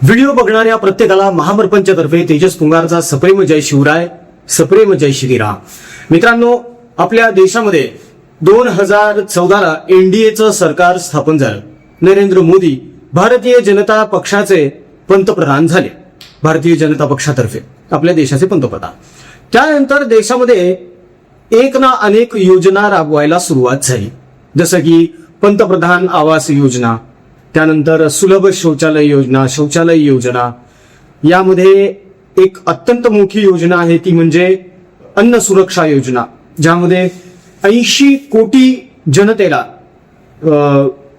Video बघणाऱ्या प्रत्येकाला महामरपंचतर्फे तेजस पुंगारचा सप्रेम जय शिवराय, सप्रेम जय श्रीराम. मित्रांनो, आपल्या देशामध्ये 2014ला एनडीएचं सरकार स्थापन झालं. नरेंद्र मोदी भारतीय जनता पक्षाचे पंतप्रधान झाले. भारतीय जनता पक्षातर्फे आपल्या देशाचे पंतप्रधान. त्यानंतर देशामध्ये एक ना अनेक योजना राबवायला सुरुवात झाली, जसं की पंतप्रधान आवास योजना, त्यानंतर सुलभ शौचालय योजना. यामध्ये एक अत्यंत मोठी योजना आहे ती म्हणजे अन्न सुरक्षा योजना, ज्यामध्ये 80 कोटी जनतेला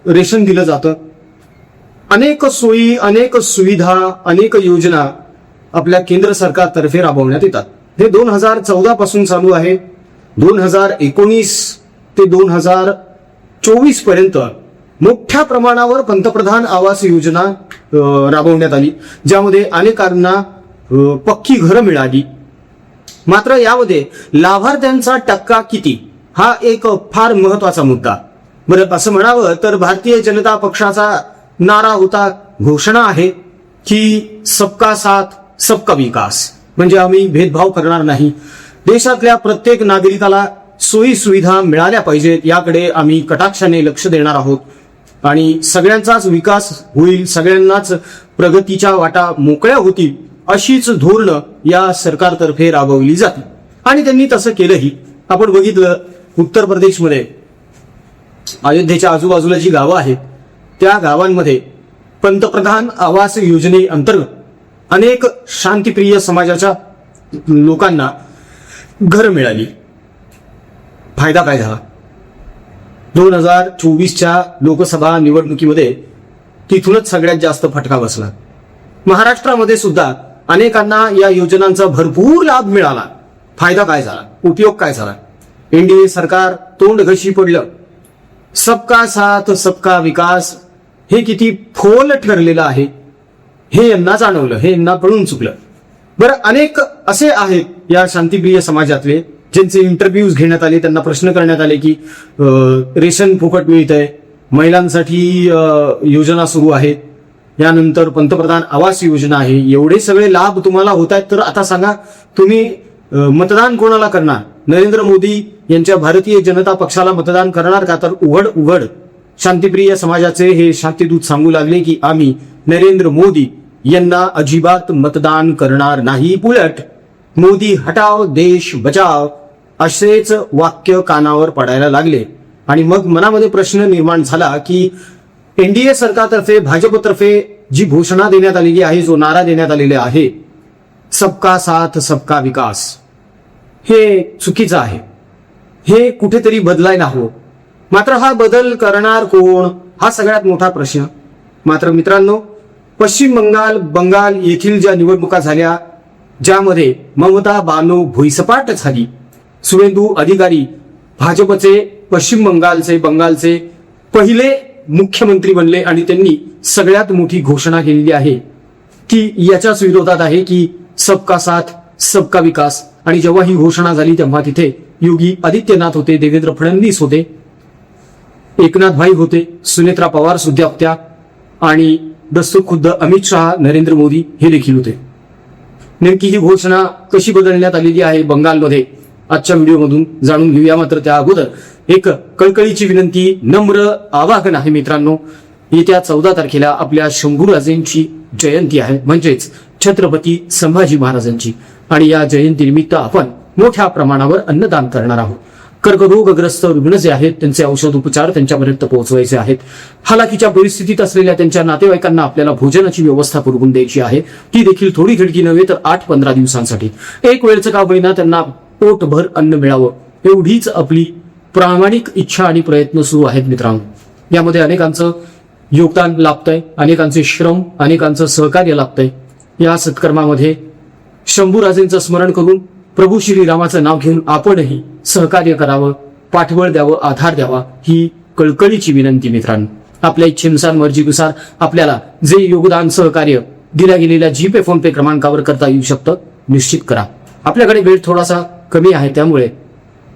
रेशन दिलं जातं. अनेक सोयी, अनेक सुविधा, अनेक योजना आपल्या केंद्र सरकारतर्फे राबवण्यात येतात. हे 2014 पासून चालू आहे. 2019 ते 2024 पर्यंत मोठ्या प्रमाणावर पंतप्रधान आवास योजना राबवण्यात आली, ज्यामध्ये अनेकांना पक्की घरं मिळाली. मात्र यामध्ये लाभार्थ्यांचा टक्का किती हा एक फार महत्वाचा मुद्दा. बरं, असं म्हणावं तर भारतीय जनता पक्षाचा नारा होता, घोषणा आहे की सबका साथ सबका विकास, म्हणजे आम्ही भेदभाव करणार नाही. देशातल्या प्रत्येक नागरिकाला सोयी सुविधा मिळाल्या पाहिजेत याकडे आम्ही कटाक्षाने लक्ष देणार आहोत आणि सगळ्यांचाच विकास होईल, सगळ्यांनाच प्रगतीच्या वाटा मोकळ्या होतील, अशीच धोरणं या सरकारतर्फे राबवली जाते. आणि त्यांनी तसं केलंही. आपण बघितलं, उत्तर प्रदेशमध्ये अयोध्येच्या आजूबाजूला जी गावं आहेत त्या गावांमध्ये पंतप्रधान आवास योजनेअंतर्गत अनेक शांतिप्रिय समाजाच्या लोकांना घर मिळाली. फायदा काय झाला? 2024च्या लोकसभा निवडणुकीमध्ये तिथूनच सगळ्यात जास्त फटका बसला. महाराष्ट्रामध्ये सुद्धा अनेकांना या योजनांचा भरपूर लाभ मिळाला. फायदा काय झाला? उपयोग काय झाला? एनडीए सरकार तोंड घशी पडलं. सबका साथ सबका विकास हे किती फोल ठरलेलं आहे हे यांना जाणवलं, हे यांना पळून चुकलं. बरं, अनेक असे आहेत या शांतिप्रिय समाजातले ज्यांचे इंटरव्ह्यूज घेण्यात आले, त्यांना प्रश्न करण्यात आले की रेशन फुकट मिळतंय, महिलांसाठी योजना सुरू आहेत, यानंतर पंतप्रधान आवास योजना आहे, एवढे सगळे लाभ तुम्हाला होत आहेत, तर आता सांगा तुम्ही मतदान कोणाला करणार? नरेंद्र मोदी यांच्या भारतीय जनता पक्षाला मतदान करणार का? तर उघड शांतिप्रिय समाजाचे हे शांतिदूत सांगू लागले की आम्ही नरेंद्र मोदी यांना अजिबात मतदान करणार नाही. उलट मोदी हटाव देश बचाव असेच वाक्य कानावर पडायला लागले. आणि मग मनामध्ये प्रश्न निर्माण झाला की एनडीए सरकारतर्फे, भाजपतर्फे जी घोषणा देण्यात आलेली आहे, जो नारा देण्यात आलेला आहे, सबका साथ सबका विकास, हे चुकीचं आहे. हे कुठेतरी बदलायला हवं. मात्र हा बदल करणार कोण हा सगळ्यात मोठा प्रश्न. मात्र मित्रांनो, पश्चिम बंगाल येथील ज्या निवडणुका झाल्या, ज्यामध्ये ममता बानो भुईसपाट झाली, सुवेंदू अधिकारी भाजपचे पश्चिम बंगालचे पहिले मुख्यमंत्री बनले आणि त्यांनी सगळ्यात मोठी घोषणा केलेली आहे की याच्याच विरोधात आहे की सबका साथ सबका विकास. आणि जेव्हा ही घोषणा झाली तेव्हा तिथे योगी आदित्यनाथ होते, देवेंद्र फडणवीस होते, एकनाथ भाई होते, सुनेत्रा पवार सुद्धा होत्या आणि खुद्द अमित शहा, नरेंद्र मोदी हे देखील होते. नेमकी ही घोषणा कशी बदलण्यात आलेली आहे बंगालमध्ये आजच्या व्हिडिओमधून जाणून घेऊया. मात्र त्या अगोदर एक कळकळीची विनंती, नम्र आवाहन आहे मित्रांनो. येत्या 14 तारखेला आपल्या शंभूराजेंची जयंती आहे, म्हणजेच छत्रपती संभाजी महाराजांची. आणि या जयंतीनिमित्त आपण मोठ्या प्रमाणावर अन्नदान करणार आहोत. कर्करोगग्रस्त रुग्ण जे आहेत त्यांचे औषध उपचार त्यांच्यापर्यंत पोहोचवायचे आहेत. हालाकीच्या परिस्थितीत असलेल्या त्यांच्या नातेवाईकांना आपल्याला भोजनाची व्यवस्था करून द्यायची आहे, ती देखील थोडी खिडकी नव्हे तर 8-15 दिवसांसाठी. एक वेळचं का होईना त्यांना पोटभर अन्न मिळावं, एवढीच आपली प्रामाणिक इच्छा आणि प्रयत्न सुरू आहेत मित्रांनो. यामध्ये अनेकांचं योगदान लाभतंय, अनेकांचे श्रम, अनेकांचं सहकार्य लाभतंय. या सत्कर्मामध्ये शंभूराजेंचं स्मरण करून प्रभू श्रीरामाचं नाव घेऊन आपणही सहकार्य करावं, पाठबळ द्यावं, आधार द्यावा, ही कळकळीची विनंती मित्रांनो. आपल्या इच्छेनुसार, मर्जीनुसार आपल्याला जे योगदान, सहकार्य दिल्या गेलेल्या जीपे, फोन पे क्रमांकावर करता येऊ शकतं, निश्चित करा. आपल्याकडे वेळ थोडासा कमी आहे, त्यामुळे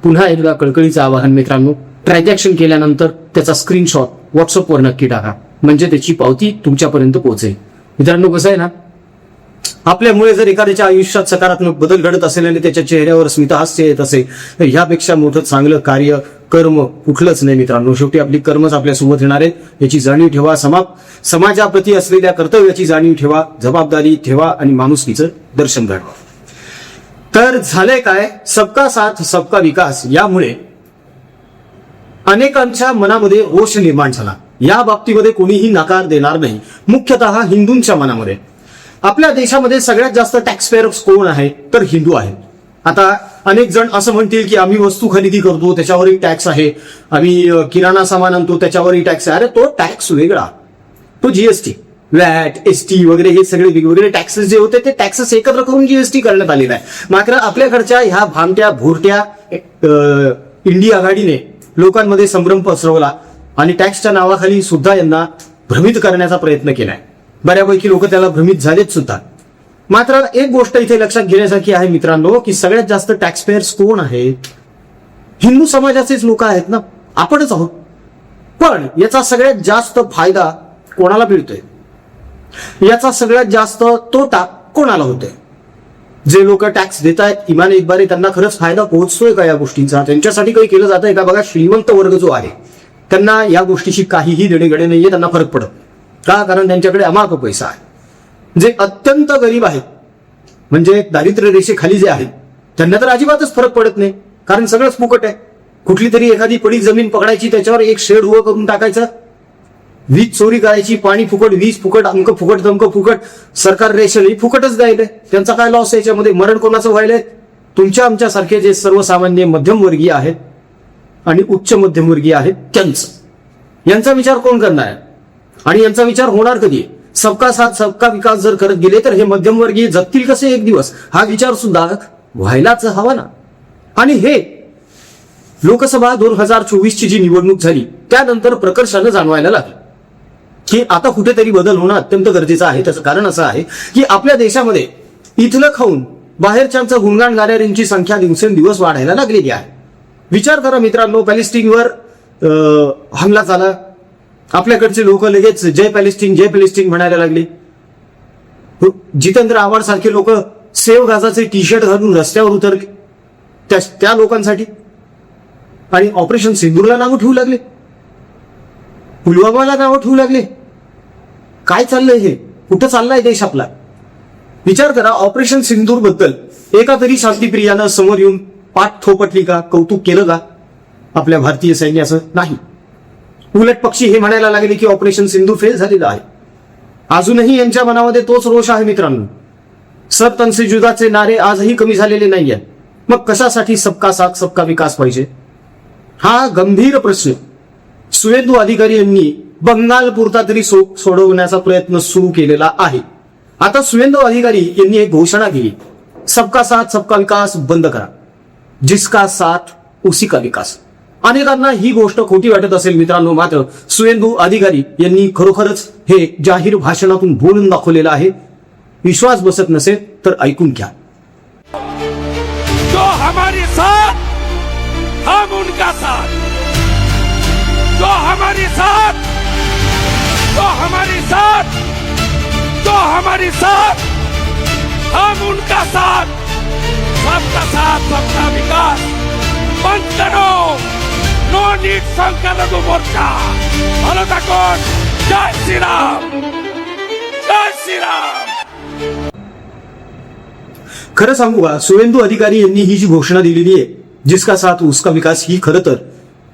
पुन्हा एकदा कळकळीचं आवाहन मित्रांनो, ट्रान्झॅक्शन केल्यानंतर त्याचा स्क्रीनशॉट व्हॉट्सअपवर नक्की टाका, म्हणजे त्याची पावती तुमच्यापर्यंत पोहोचेल. मित्रांनो, कसं आहे ना, आपल्यामुळे जर एखाद्याच्या आयुष्यात सकारात्मक बदल घडत असेल आणि त्याच्या चेहऱ्यावर स्मितहास्य येत असेल तर ह्यापेक्षा मोठं चांगलं कार्य कर्म कुठलंच नाही मित्रांनो. शेवटी आपली कर्मच आपल्यासोबत येणार आहेत याची जाणीव ठेवा. समाजाप्रती असलेल्या कर्तव्याची जाणीव ठेवा, जबाबदारी ठेवा आणि माणुसकीचं दर्शन घडवा. तर झालंय काय, सबका साथ सबका विकास यामुळे अनेकांच्या मनामध्ये रोष निर्माण झाला. या बाबतीमध्ये कोणीही नकार देणार नाही. मुख्यतः हिंदूंच्या मनामध्ये. आपल्या देशामध्ये सगळ्यात जास्त टॅक्स पेयर्स कोण आहे तर हिंदू आहेत. आता अनेक जण असं म्हणतील की आम्ही वस्तू खरेदी करतो त्याच्यावरही टॅक्स आहे, आम्ही किराणा सामान आणतो त्याच्यावरही टॅक्स आहे. अरे तो टॅक्स वेगळा, तो जीएसटी, वॅट, एसटी वगैरे हे सगळे वेगवेगळे टॅक्सेस जे होते ते टॅक्सेस एकत्र करून जीएसटी करण्यात आलेला आहे. मात्र आपल्याकडच्या ह्या भामट्या भोरट्या इंडिया आघाडीने लोकांमध्ये संभ्रम पसरवला आणि टॅक्सच्या नावाखाली सुद्धा यांना भ्रमित करण्याचा प्रयत्न केलाय. बऱ्यापैकी लोक त्याला भ्रमित झालेत सुद्धा. मात्र एक गोष्ट इथे लक्षात घेण्यासारखी आहे मित्रांनो, की सगळ्यात जास्त टॅक्स पेयर्स कोण आहेत? हिंदू समाजाचेच लोक आहेत ना, आपणच आहोत. पण याचा सगळ्यात जास्त फायदा कोणाला मिळतोय, याचा सगळ्यात जास्त तोटा कोणाला होतोय? जे लोक टॅक्स देत आहेत इमाने इतबारे, त्यांना खरंच फायदा पोहोचतोय का या गोष्टींचा? त्यांच्यासाठी काही केलं जातंय का? बघा, श्रीमंत वर्ग जो आहे त्यांना या गोष्टीशी काहीही देणेघेणे नाहीये, त्यांना फरक पडत का? कारण त्यांच्याकडे अमाप पैसा आहे. जे अत्यंत गरीब आहेत म्हणजे दारिद्र्य रेषेखाली जे आहेत त्यांना तर अजिबातच फरक पडत नाही, कारण सगळंच फुकट आहे. कुठली तरी एखादी पडीक जमीन पकडायची, त्याच्यावर एक शेड उभं करून टाकायचं, वीज चोरी करायची, पाणी फुकट, वीज फुकट, अंक फुकट, तमक फुकट, सरकार रेशन फुकटच द्यायलंय. त्यांचा काय लॉस आहे याच्यामध्ये? मरण कोणाचं व्हायलंय? तुमच्या आमच्यासारखे जे सर्वसामान्य मध्यमवर्गीय आहेत आणि उच्च मध्यमवर्गीय आहेत त्यांचं. यांचा विचार कोण करणार आहे आणि यांचा विचार होणार कधी? सबका साथ सबका विकास जर करत गेले तर हे मध्यमवर्गीय जगतील कसे एक दिवस? हा विचार सुद्धा व्हायलाच हवा ना. आणि हे लोकसभा 2024 ची निवडणूक झाली त्यानंतर प्रकर्षानं जाणवायला लागलं की आता कुठेतरी बदल होणं अत्यंत गरजेचं आहे. त्याचं कारण असं आहे की आपल्या देशामध्ये इथलं खाऊन बाहेरच्यांचं गुणगान गाणाऱ्यांची संख्या दिवसेंदिवस वाढायला लागलेली आहे. विचार करा मित्रांनो, पॅलेस्टिनवर हमला झाला, आपल्याकडचे लोक लगेच जय पॅलेस्टिन म्हणायला लागले. जितेंद्र आव्हाड सारखे लोक सेव्ह गाझाचे टी शर्ट घालून रस्त्यावर उतरले त्या लोकांसाठी. आणि ऑपरेशन सिंदूरला नावं ठेवू लागले, पुलवामाला नावं ठेवू लागले. काय चाललंय हे? कुठं चाललाय देश आपला? विचार करा, ऑपरेशन सिंदूर बद्दल एका तरी शांतिप्रियानं समोर येऊन पाठ थोपटली का, कौतुक केलं का आपल्या भारतीय सैन्याचं? नाही. उलट पक्षी हे म्हणायला लागले की ऑपरेशन सिंधू फेल झालेलं आहे. अजूनही यांच्या मनामध्ये तोच रोष आहे मित्रांनो. सब तन से जुदाचे नारे आजही कमी झालेले नाहीये. मग कशासाठी सबका साथ सबका विकास पाहिजे? हा गंभीर प्रश्न सुवेंदू अधिकारी यांनी बंगालपुरता तरी सोडवण्याचा प्रयत्न सुरू केलेला आहे. आता सुवेंदू अधिकारी यांनी एक घोषणा केली, सबका साथ सबका विकास बंद करा, जिसका साथ उसी का विकास. अनेकांना ही गोष्ट खोटी वाटत असेल मित्रांनो, मात्र सुवेंदू अधिकारी यांनी खरोखरच हे जाहीर भाषणातून बोलून दाखवलेलं आहे. विश्वास बसत नसेल तर ऐकून घ्या. जो हमारे साथ हम उनका साथ, जो हमारे साथ, जो हमारे साथ, जो हमारे साथ, हम उनका साथ. सबका साथ सबका विकास बंद करो. नो नीड संकलन मोर्चा. ভালো থাকুন. জয় শ্রীরাম, জয় শ্রীরাম. खरं सांगू का, सुवेंदू अधिकारी यांनी ही जी घोषणा दिलेली आहे, जिसका साथ उसका विकास, ही खरं तर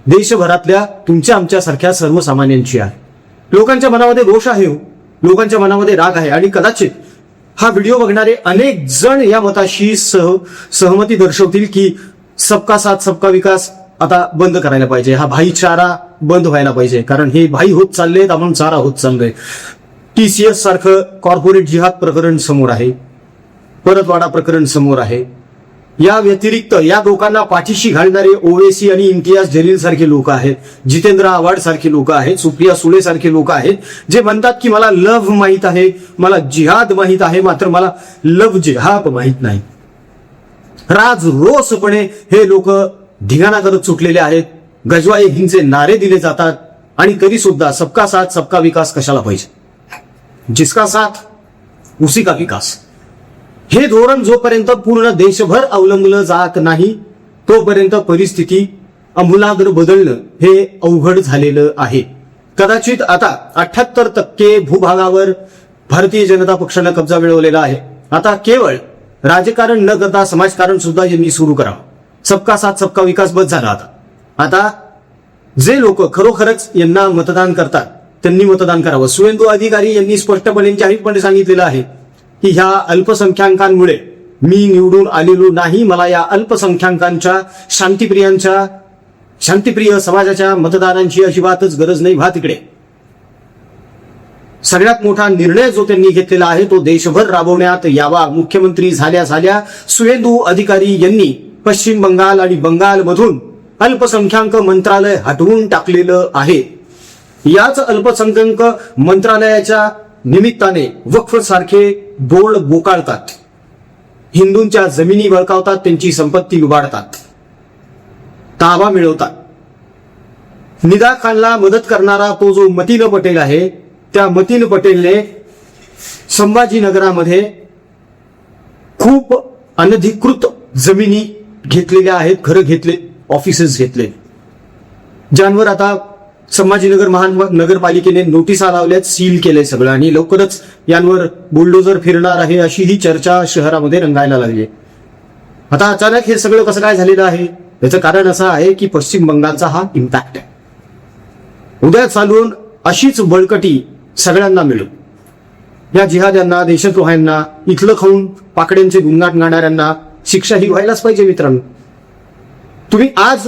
देशभरातल्या तुमच्या आमच्या सारख्या सर्वसामान्यांची आहे. लोकांच्या मनामध्ये रोष आहे, लोकांच्या मनामध्ये राग आहे आणि कदाचित हा व्हिडिओ बघणारे अनेक जण या मताशी सहमती दर्शवतील की सबका साथ सबका विकास आता बंद करायला पाहिजे, हा भाईचारा बंद व्हायला पाहिजे, कारण हे भाई होत चाललेत, आपण चारा होत चाललोय. TCS सारखं कॉर्पोरेट जिहाद प्रकरण समोर आहे, परतवाडा प्रकरण समोर आहे. या व्यतिरिक्त या लोकांना पाठीशी घालणारे ओवेसी आणि इम्तियाज जलील सारखे लोक आहेत, जितेंद्र आव्हाड सारखे लोक आहेत, सुप्रिया सुळे सारखे लोक आहेत, जे म्हणतात की मला लव्ह माहित आहे, मला जिहाद माहित आहे, मात्र मला लव्ह जिहाद माहित नाही. राज रोसपणे हे लोक धिंगाणा करत सुटलेले आहेत. गजवाई हिंदचे नारे दिले जातात आणि तरी सुद्धा सबका साथ सबका विकास कशाला पाहिजे? जिसका साथ उसी का विकास. हे धोरण जोपर्यंत पूर्ण देशभर अवलंबलं जात नाही तोपर्यंत परिस्थिती आमूलाग्र बदलणं हे अवघड झालेलं आहे. कदाचित आता 78% भूभागावर भारतीय जनता पक्षानं कब्जा मिळवलेला आहे. आता केवळ राजकारण न करता समाजकारण सुद्धा यांनी सुरू करावं. सबका साथ सबका विकास बस झाला. आता जे लोक खरोखरच यांना मतदान करतात त्यांनी मतदान करावं. शुभेंदू अधिकारी यांनी स्पष्टपणे जाहीरपणे सांगितलेलं आहे की ह्या अल्पसंख्याकांमुळे मी निवडून आलेलो नाही. मला या अल्पसंख्याकांच्या शांतिप्रिय समाजाच्या मतदारांची अजिबातच गरज नाही. व्हा तिकडे. सगळ्यात मोठा निर्णय जो त्यांनी घेतलेला आहे तो देशभर राबवण्यात यावा. मुख्यमंत्री झाल्या शुभेंदू अधिकारी यांनी पश्चिम बंगाल आणि बंगालमधून अल्पसंख्याक मंत्रालय हटवून टाकलेलं आहे. याच अल्पसंख्याक मंत्रालयाच्या निमित्ताने वक्फ सारखे बोर्ड बोकाळतात, हिंदूंच्या जमिनी बळकावतात, त्यांची संपत्ती लुबाडतात, ताबा मिळवतात. निदा खानला मदत करणारा तो जो मतीन पटेल आहे त्या मतीन पटेलने संभाजीनगरामध्ये खूप अनधिकृत जमिनी घेतलेल्या आहेत, घरं घेतले, ऑफिसेस घेतले, ज्यांवर आता संभाजीनगर महानगरपालिकेने नोटिसा लावल्यात, सील केलंय सगळं आणि लवकरच यांवर बुलडोजर फिरणार आहे अशी ही चर्चा शहरामध्ये रंगायला लागली. आता अचानक हे सगळं कसं काय झालेलं आहे याचं कारण असं आहे की पश्चिम बंगालचा हा इम्पॅक्ट आहे. उद्या चालून अशीच बळकटी सगळ्यांना मिळू. या जिहाद्यांना, देशद्रोह्यांना, इथलं खाऊन पाकड्यांचे गुणगान गाणाऱ्यांना शिक्षा ही व्हायलाच पाहिजे. मित्रांनो, तुम्ही आज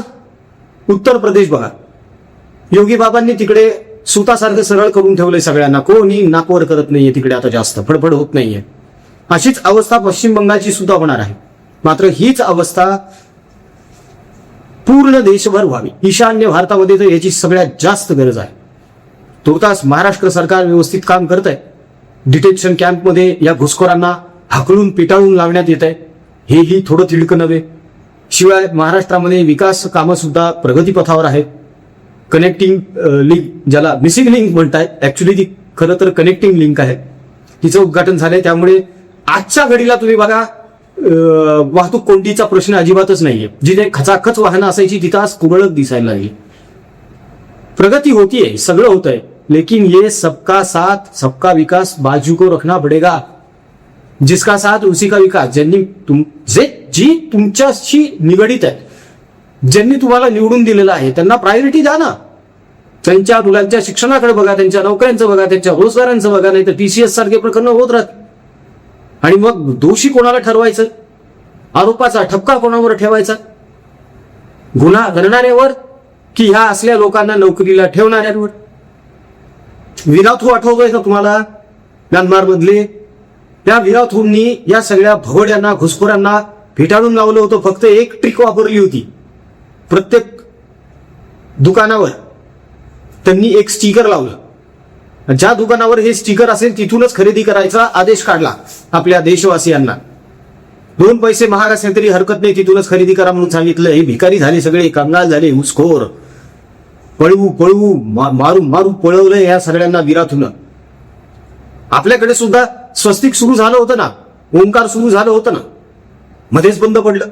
उत्तर प्रदेश बघा. योगी बाबांनी तिकडे सुतासारखं सरळ करून ठेवलंय सगळ्यांना. कोणी नाकवर करत नाहीये तिकडे, आता जास्त फडफड होत नाहीये. अशीच अवस्था पश्चिम बंगालची सुद्धा होणार आहे. मात्र हीच अवस्था पूर्ण देशभर व्हावी. ईशान्य भारतामध्ये तर याची सगळ्यात जास्त गरज आहे. तुर्तास महाराष्ट्र सरकार व्यवस्थित काम करत आहे. डिटेन्शन कॅम्पमध्ये या घुसखोरांना हाकलून पिटाळून लावण्यात येत आहे. हेही थोडं तिडकं नव्हे. शिवाय महाराष्ट्रामध्ये विकास कामं सुद्धा प्रगतीपथावर आहेत. कनेक्टिंग लिंक, ज्याला मिसिंग लिंक म्हणतायत, ऍक्च्युली ती खरं तर कनेक्टिंग लिंक आहे, तिचं उद्घाटन झालंय. त्यामुळे आजच्या घडीला तुम्ही बघा वाहतूक कोंडीचा प्रश्न अजिबातच नाहीये. जिथे खचाखच वाहनं असायची तिथं आज कुरळक दिसायला लागली. प्रगती होतीये, सगळं होतंय, लेकिन ये सबका साथ सबका विकास बाजू को रखना पडेगा. जिसका साथ उसी का विकास. जी तुमच्याशी निगडीत आहे, ज्यांनी तुम्हाला निवडून दिलेलं आहे त्यांना प्रायोरिटी द्या ना. त्यांच्या मुलांच्या शिक्षणाकडे बघा, त्यांच्या नोकऱ्यांचं बघा, त्यांच्या रोजगारांचं बघा. नाही तर टीसीएस सारखे प्रकरण होत राहत. आणि मग दोषी कोणाला ठरवायचं, आरोपाचा ठपका कोणावर ठेवायचा, गुन्हा घडणाऱ्यावर की ह्या असल्या लोकांना नोकरीला ठेवणाऱ्यांवर. विराथू आठवतोय का तुम्हाला म्यानमार मधले? त्या विराथूंनी या सगळ्या भवड्यांना, घुसखोरांना फेटाळून लावलं होतं. फक्त एक ट्रिक वापरली होती. प्रत्येक दुकानावर त्यांनी एक स्टिकर लावलं. ज्या दुकानावर हे स्टिकर असेल तिथूनच खरेदी करायचा आदेश काढला आपल्या देशवासियांना. 2 पैसे महाग असेल तरी हरकत नाही, तिथूनच खरेदी करा म्हणून सांगितलं. हे भिकारी झाले सगळे, कंगाल झाले, घुसखोर. पळवू मारू पळवलं या सगळ्यांना विराथून. आपल्याकडे सुद्धा स्वस्तिक सुरू झालं होतं ना, ओंकार सुरू झालं होतं ना, मध्येच बंद पडलं.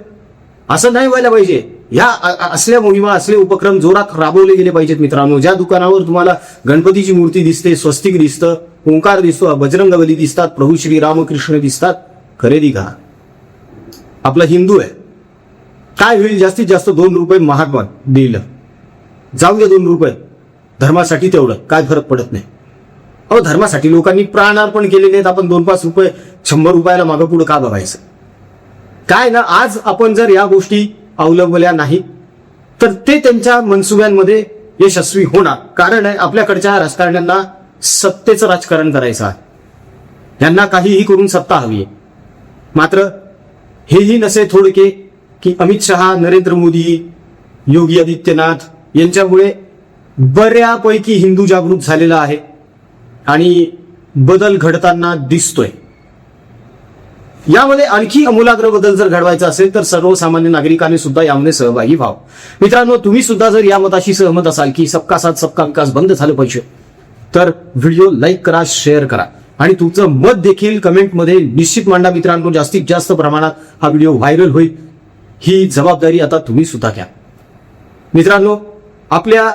असं नाही व्हायला पाहिजे. या असल्या मोहिमा, असले उपक्रम जोरात राबवले गेले पाहिजेत. मित्रांनो, ज्या दुकानावर तुम्हाला गणपतीची मूर्ती दिसते, स्वस्तिक दिसतं, ओंकार दिसतो, बजरंगबली दिसतात, प्रभू श्री रामकृष्ण दिसतात, खरेदी करा. आपला हिंदू आहे. काय होईल? जास्तीत जास्त 2 रुपये महात्मा दिलं, जाऊ दे 2 रुपये धर्मासाठी, तेवढं काय फरक पडत नाही. अहो, धर्मासाठी लोकांनी प्राणार्पण केले नाहीत. आपण 2-5 रुपये 100 रुपयाला मागं पुढं का बघायचं? काय ना, आज आपण जर या गोष्टी अवलंबल्या नाही तर ते त्यांच्या मनसुब्यांमध्ये यशस्वी होणार. कारण आहे आपल्याकडच्या राजकारण्यांना सत्तेचं राजकारण करायचं आहे. यांना काहीही करून सत्ता हवी आहे. मात्र हेही नसे थोडके की अमित शहा, नरेंद्र मोदी, योगी आदित्यनाथ यांच्यामुळे बऱ्यापैकी हिंदू जागृत झालेला आहे आणि बदल घडताना दिसतोय. यामध्ये आणखी आमूलाग्र बदल जर घडवायचा असेल तर सर्वसामान्य नागरिकांनी सुद्धा यामध्ये सहभागी व्हावं. मित्रांनो, तुम्ही सुद्धा जर या मताशी सहमत असाल की सबका साथ सबका विकास बंद झालं पाहिजे तर व्हिडिओ लाईक करा, शेअर करा आणि तुमचं मत देखील कमेंटमध्ये निश्चित मांडा मित्रांनो. जास्तीत जास्त प्रमाणात हा व्हिडिओ व्हायरल होईल ही जबाबदारी आता तुम्ही सुद्धा घ्या. मित्रांनो, आपल्या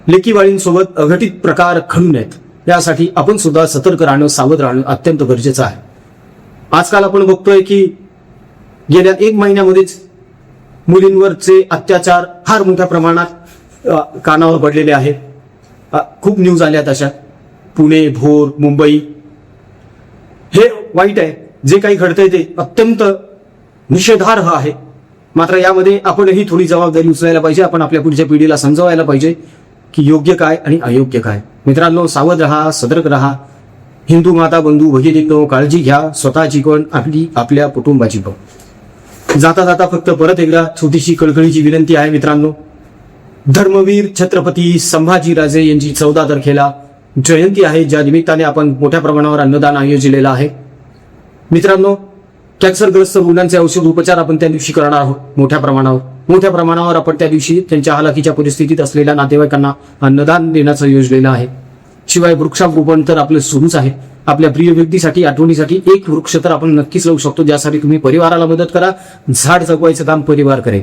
लेकीवाळींसोबत अघटित प्रकार घडू नयेत यासाठी आपण सुद्धा सतर्क राहणं, सावध राहणं अत्यंत गरजेचं आहे. आजकाल आपण बघतोय की गेल्या 1 महिन्यामध्येच मुलींवरचे अत्याचार फार मोठ्या प्रमाणात कानावर पडलेले आहेत. खूप न्यूज आल्या तशा. पुणे, भोर, मुंबई. हे वाईट आहे. जे काही घडतंय ते अत्यंत निषेधार्ह आहे. मात्र यामध्ये आपणही थोडी जबाबदारी उचलायला पाहिजे. आपण आपल्या पुढच्या पिढीला समजावायला पाहिजे की योग्य काय आणि अयोग्य काय. मित्रांनो, सावध रहा, सतर्क रहा. हिंदू माता बंधू भगिनींनो, काळजी घ्या, स्वतःची पण आपल्या कुटुंबाची पण. जाता जाता फक्त परत एकदा छोटीशी कळकळीची विनंती आहे मित्रांनो. धर्मवीर छत्रपती संभाजीराजे यांची 14 तारखेला जयंती आहे, ज्या निमित्ताने आपण मोठ्या प्रमाणावर अन्नदान आयोजिलेलं आहे. मित्रांनो, कॅन्सरग्रस्त रुग्णांचे औषध उपचार आपण त्या दिवशी करणार आहोत. मोठ्या प्रमाणावर आपण त्या दिवशी त्यांच्या हालाकीच्या परिस्थितीत असलेल्या नातेवाईकांना अन्नदान देण्याचं योजलेलं आहे. शिवाय वृक्षारोपण तर आपलं सुरूच आहे. आपल्या प्रिय व्यक्तीसाठी, आठवणीसाठी एक वृक्ष तर आपण नक्कीच लावू शकतो, ज्यासाठी तुम्ही परिवाराला मदत करा. झाड जगवायचं काम परिवार करेल.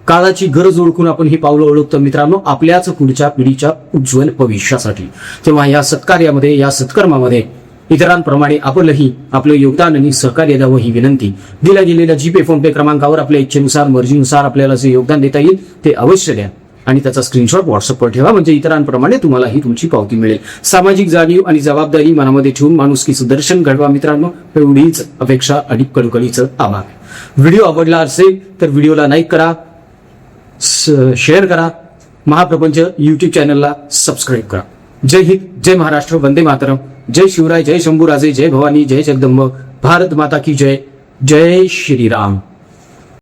काळाची गरज ओळखून आपण ही पावलं ओळखतो मित्रांनो, आपल्याच पुढच्या पिढीच्या उज्ज्वल भविष्यासाठी. तेव्हा या सत्कार्यामध्ये, या सत्कर्मामध्ये इतरांप्रमाणे आपणही आपलं योगदान आणि सहकार्य द्यावं ही विनंती. दिल्या गेलेल्या जीपे, फोनपे क्रमांकावर आपल्या इच्छेनुसार, मर्जीनुसार आपल्याला जे योगदान देता येईल ते अवश्य द्या आणि त्याचा स्क्रीनशॉट व्हॉट्सअपवर ठेवा, म्हणजे इतरांप्रमाणे तुम्हालाही तुमची पावती मिळेल. सामाजिक जाणीव आणि जबाबदारी मनामध्ये ठेवून माणुसकीचं दर्शन घडवा मित्रांनो. एवढीच अपेक्षा आणि कळकळीचं आभार. व्हिडिओ आवडला असेल तर व्हिडिओला लाईक करा, शेअर करा. महाप्रपंच युट्यूब चॅनलला सबस्क्राईब करा. जय हिंद, जय महाराष्ट्र, वंदे मातरम. जय शिवराय, जय शंभूराजे, जय भवानी, जय जगदंब. भारत माता की जय. जय श्रीराम.